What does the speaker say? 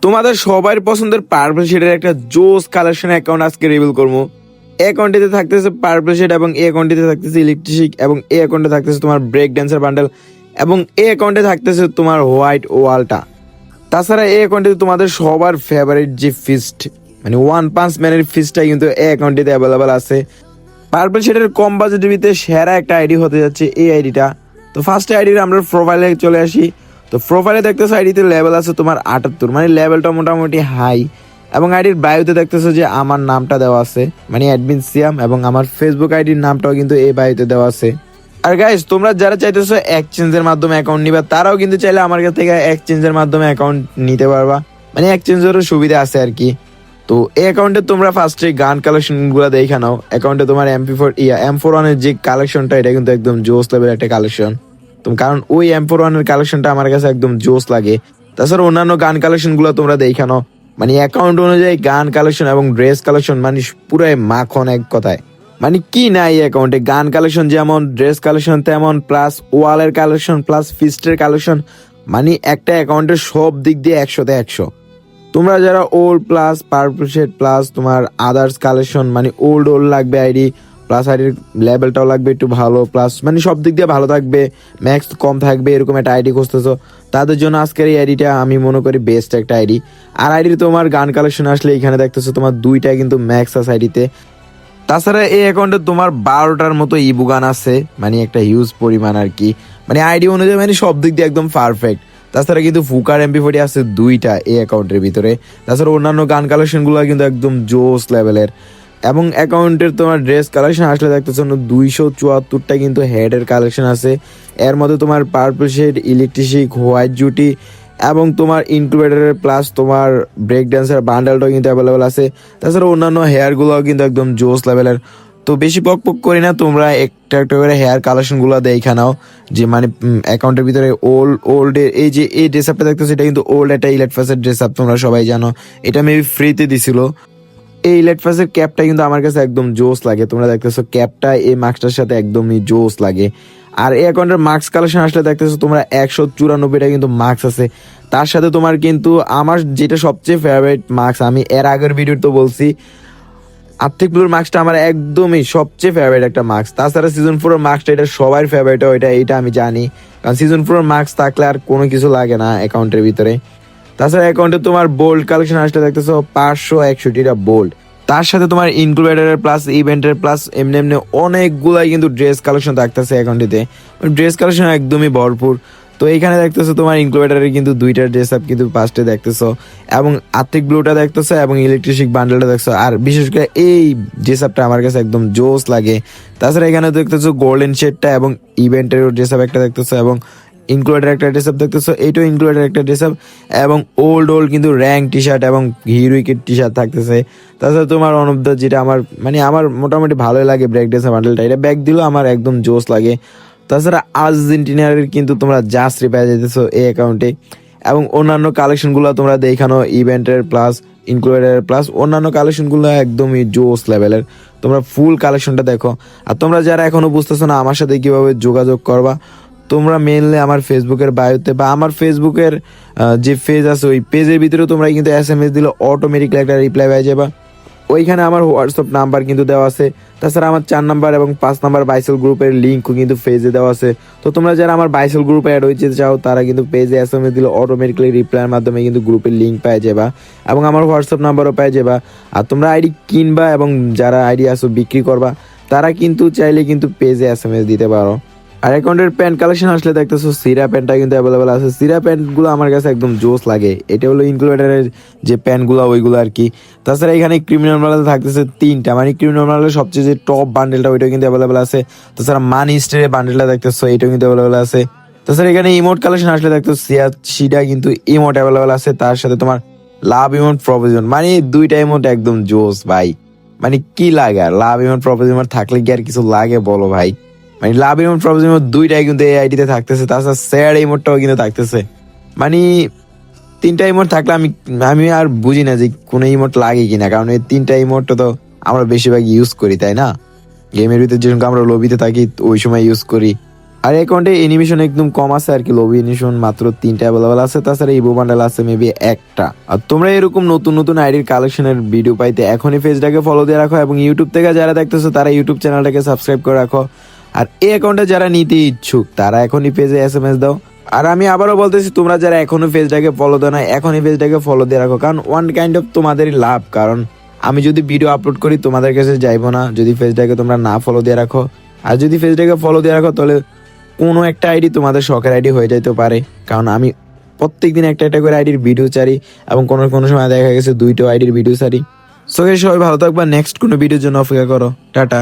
তোমাদের সবার পছন্দের পার্পল শেডের একটা জোস কালেকশন অ্যাকাউন্ট আজকে রিভিল করবো। অ্যাকাউন্টটিতে থাকতেছে পার্পল শেড এবং এই অ্যাকাউন্টটিতে থাকতেছে ইলেকট্রিক এবং এই অ্যাকাউন্টে থাকতেছে তোমার ব্রেক ড্যান্সার বান্ডেল এবং এই অ্যাকাউন্টে থাকতেছে তোমার হোয়াইট ওয়ালটা। তাছাড়া এই অ্যাকাউন্টে তোমাদের সবার ফেভারিট যে ফিস্ট মানে ওয়ান পাঞ্চ ম্যানের ফিস্টটা কিন্তু এই অ্যাকাউন্টটিতে অ্যাভেলেবেল আছে। পার্পল শেডের কম বাজেটের ভিতরে সেরা একটা আইডি হতে যাচ্ছে এই আইডিটা। তো ফার্স্ট আইডির আমরা প্রোফাইলে চলে আসি। তো প্রোফাইলে দেখতেছো আইডিতে লেভেল আছে তোমার 78, মানে লেভেলটা মোটামুটি হাই। এবং আইডির বায়োতে দেখতেছো যে আমার নামটা দেওয়া আছে, মানে অ্যাডমিন সিয়াম, এবং আমার ফেসবুক আইডির নামটাও কিন্তু এই বায়োতে দেওয়া আছে। আর গাইস, তোমরা যারা চাইতেছো এক্সচেঞ্জের মাধ্যমে অ্যাকাউন্ট নিবা তারাও কিন্তু চাইলে আমার কাছ থেকে এক্সচেঞ্জের মাধ্যমে অ্যাকাউন্ট নিতে পারবা, মানে এক্সচেঞ্জেরও সুবিধা আছে আর কি। তো এই অ্যাকাউন্টে তোমরা ফার্স্টে গান কালেকশন গুলো দেখে নাও। অ্যাকাউন্টে তোমার M41 এর যে কালেকশনটা, এটা কিন্তু একদম জোস লেভেল একটা কালেকশন। তো কারণ ওই M41 এর কালেকশনটা আমার কাছে একদম জোস লাগে। তাছাড়া অন্যান্য গান কালেকশন গুলো তোমরা দেখে নাও, মানে অ্যাকাউন্ট অনুযায়ী গান কালেকশন এবং ড্রেস কালেকশন মানে পুরাই মাখন এক কথায়। মানে কি নাই এই অ্যাকাউন্টে, গান কালেকশন যেমন, ড্রেস কালেকশন তেমন, প্লাস ওয়ালের কালেকশন, প্লাস ফিস্টের কালেকশন, মানে একটা অ্যাকাউন্টের সব দিক দিয়ে 100তে 100। তোমরা যারা old plus purple shade plus তোমার আদার্স কালেকশন, মানে ওল্ড লাগবে আইডি, প্লাস আইডির লেভেলটাও লাগবে একটু ভালো, প্লাস মানে সব দিক দিয়ে ভালো থাকবে, ম্যাক্স কম থাকবে, এরকম একটা আইডি খুঁজতেছো, তাদের জন্য আজকের এই আইডিটা আমি মনে করি বেস্ট একটা আইডি। আর আইডির তোমার গান কালেকশন আসলে এখানে দেখতেছো তোমার দুইটা কিন্তু ম্যাক্স আছে আইডিতে। তাছাড়া এই অ্যাকাউন্টে তোমার 12টার মতো ইবু গান আছে, মানে একটা হিউজ পরিমাণ আর কি, মানে আইডি অনুযায়ী মানে সব দিক দিয়ে একদম পারফেক্ট। তাছাড়া কিন্তু ফুকার MP40 আছে দুইটা এই অ্যাকাউন্টের ভিতরে। তাছাড়া অন্যান্য গান কালেকশনগুলো কিন্তু একদম জোস লেভেলের। এবং অ্যাকাউন্টের তোমার ড্রেস কালেকশন আসলে দেখতেছ 274টা কিন্তু হেডের কালেকশন আছে। এর মধ্যে তোমার পার্পল শেড, ইলেকট্রিক, হোয়াইট জুটি এবং তোমার ইনক্লুডেডের প্লাস তোমার ব্রেক ড্যান্সার বান্ডেলটাও কিন্তু অ্যাভেলেবেল আছে। তাছাড়া অন্যান্য হেয়ারগুলোও কিন্তু একদম জোস লেভেলের। তো বেশি পক করি না, তোমরা একটা একটা করে হেয়ার কালেকশনগুলো দেখে নাও, যে মানে অ্যাকাউন্টের ভিতরে ওল্ড এই যে এই ড্রেস আপটা দেখতেছো, এটা কিন্তু ওল্ড একটা ইলেকট্রাসের ড্রেস আপ, তোমরা সবাই জানো। এটা মেবি ফ্রিতে দিছিল। এই ইলেকট্রাসের ক্যাপটা কিন্তু আমার কাছে একদম জোস লাগে। তোমরা দেখতেছো ক্যাপটা এই মাস্কটার সাথে একদমই জোস লাগে। আর এই অ্যাকাউন্টের মাস্ক কালেকশন আসলে দেখতেছো তোমরা 194টা কিন্তু মাস্ক আছে। তার সাথে তোমার কিন্তু আমার যেটা সবচেয়ে ফেভারিট মাস্ক, আমি এর আগের ভিডিও তো বলছি, আর্থিক ব্লুর মাস্কটা আমার একদমই সবচেয়ে ফেভারিট একটা মাস্ক। তাছাড়া সিজন 4 মাস্কটা এটা সবার ফেভারিট, এটা আমি জানি, কারণ সিজন 4 মাস্ক থাকলে আর কোনো কিছু লাগে না অ্যাকাউন্টের ভিতরে। তাছাড়া অ্যাকাউন্টে তোমার বোল্ড কালেকশন আসলে দেখতেছো 561টা বোল্ড। তার সাথে তোমার ইনক্লুডেডের প্লাস ইভেন্টের প্লাস এমনি এমনি অনেকগুলাই কিন্তু ড্রেস কালেকশন থাকতেছে অ্যাকাউন্টটিতে। ড্রেস কালেকশন একদমই ভরপুর। তো এইখানে দেখতেছো তোমার ইনক্লুডেডের কিন্তু দুইটা ড্রেস আপ কিন্তু ফার্স্টে দেখতেছো, এবং আর্থিক ব্লুটা দেখতেছো এবং ইলেকট্রিক বান্ডেলটা দেখছো। আর বিশেষ করে এই ড্রেস আপটা আমার কাছে একদম জোস লাগে। তাছাড়া এখানে দেখতেছো গোল্ডেন শেডটা এবং ইভেন্টের ড্রেস আপ একটা দেখতেছো, এবং ইনক্লুডেড একটা ড্রেস আপ দেখতেছো, এইটাও ইনক্লুডেড একটা ড্রেস আপ, এবং ওল্ড কিন্তু র্যাঙ্ক টি শার্ট এবং হিরোইকের টি শার্ট থাকতেছে। তাছাড়া তোমার ওয়ান অফ দ্য যেটা আমার মোটামুটি ভালোই লাগে ব্রেক ড্রেস বান্ডেলটা, এটা ব্যাগ দিলেও আমার একদম জোস লাগে। তাছাড়া আর্জেন্টিনার কিন্তু তোমরা জাস্ট পেয়ে যেতেছো এই অ্যাকাউন্টে। এবং অন্যান্য কালেকশনগুলো তোমরা দেখানো, ইভেন্টের প্লাস ইনক্লুডেড প্লাস অন্যান্য কালেকশনগুলো একদমই জোস লেভেলের। তোমরা ফুল কালেকশনটা দেখো। আর তোমরা যারা এখনো বুঝতেছো না আমার সাথে কিভাবে যোগাযোগ করবা, তোমরা মেনলি আমার ফেসবুকের বায়োতে বা আমার ফেসবুকের যে পেজ আছে ওই পেজের ভিতরে তোমরা কিন্তু SMS দিলে অটোমেটিকলি একটা রিপ্লাই পেয়ে যাবা। ওইখানে আমার হোয়াটসঅ্যাপ নাম্বার কিন্তু দেওয়া আছে। তাছাড়া আমার 4 নাম্বার এবং 5 নাম্বার বাইসেল গ্রুপের লিঙ্কও কিন্তু পেজে দেওয়া আছে। তো তোমরা যারা আমার বাইসেল গ্রুপে অ্যাড হইতে চাও তারা কিন্তু পেজে SMS দিলে অটোমেটিকলি রিপ্লাইয়ের মাধ্যমে কিন্তু গ্রুপের লিঙ্ক পেয়ে যাবা, এবং আমার হোয়াটসঅ্যাপ নাম্বারও পেয়ে যাবা। আর তোমরা আইডি কিনবা এবং যারা আইডি আসো বিক্রি করবা তারা কিন্তু চাইলে কিন্তু পেজে SMS দিতে পারো। আর অ্যাকাউন্টের প্যান্ট কালেকশন আসলে দেখতেছো সিরা প্যান্টটা কিন্তু অ্যাভেলেবেল আছে। সিরা প্যান্টগুলো আমার কাছে একদম জোস লাগে। এটা হলো ইনক্লুডেডের যে প্যান্টগুলো ওইগুলো আর কি। তাছাড়া এখানে ক্রিমিনাল মালে থাকতেছে 3টা, মানে ক্রিমিনাল মালের সবচেয়ে যে টপ বান্ডেলটা ওইটাও কিন্তু অ্যাভেলেবেল আছে। তাছাড়া মানি স্টের বান্ডেলটা দেখতেছো এটাও কিন্তু অ্যাভেলেবেল আছে। তাছাড়া এখানে ইমোট কালেকশন আসলে দেখতেছো সিটা কিন্তু ইমোট অ্যাভেলেবেল আছে। তার সাথে তোমার লাভ ইমোট প্রপোজিশন, মানে দুইটা ইমোট একদম জোস ভাই। মানে কি লাগে আর লাভ ইমোট প্রপোজিশন থাকলে কি আর কিছু লাগে বলো ভাই। মানে লাভ ইমোট প্রপোজিশন দুইটাই কিন্তু এই আইডিতে থাকতেছে। তাছাড়া স্যাড ইমোটটাও কিন্তু থাকতেছে। মানে 3টা ইমোট থাকলে আমি আর বুঝি না যে কোনো ইমোট লাগে কিনা, কারণ এই 3টা ইমোটটা তো আমরা বেশিরভাগ ইউজ করি, তাই না? গেমের ভিতরে যখন আমরা লবিতে থাকি ওই সময় ইউজ করি। আর অ্যাকাউন্টে অ্যানিমেশন একদম কম আছে আর কি, লবি অ্যানিমেশন মাত্র 3টা অ্যাভেলেবল আছে, তাছাড়া ইভো বান্ডেল আছে মেবি একটা। আর তোমরা এরকম নতুন নতুন আইডির কালেকশনের ভিডিও পাইতে এখনই পেজটাকে ফলো দিয়ে রাখো, এবং ইউটিউব থেকে যারা দেখতেছো তারা ইউটিউব চ্যানেলটাকে সাবস্ক্রাইব করে রাখো। আর এই অ্যাকাউন্টে যারা নিতে ইচ্ছুক তারা এখনই পেজে SMS দাও। আর আমি আবারও বলতেছি, তোমরা যারা এখনো পেজটাকে ফলো দাও না, এখনই পেজটাকে ফলো দিয়ে রাখো, কারণ ওয়ান কাইন্ড অফ তোমাদেরই লাভ। কারণ আমি যদি ভিডিও আপলোড করি তোমাদের কাছে যাইবো না যদি পেজটাকে তোমরা না ফলো দিয়ে রাখো। আর যদি পেজটাকে ফলো দিয়ে রাখো তাহলে কোনো একটা আইডি তোমাদের শখের আইডি হয়ে যাইতে পারে, কারণ আমি প্রত্যেকদিন একটা একটা করে আইডির ভিডিও ছাড়ি, এবং কোনো কোনো সময় দেখা গেছে 2টো আইডির ভিডিও ছাড়ি। সো সবাই ভালো থাকবা, নেক্সট কোনো ভিডিওর জন্য অপেক্ষা করো। টাটা।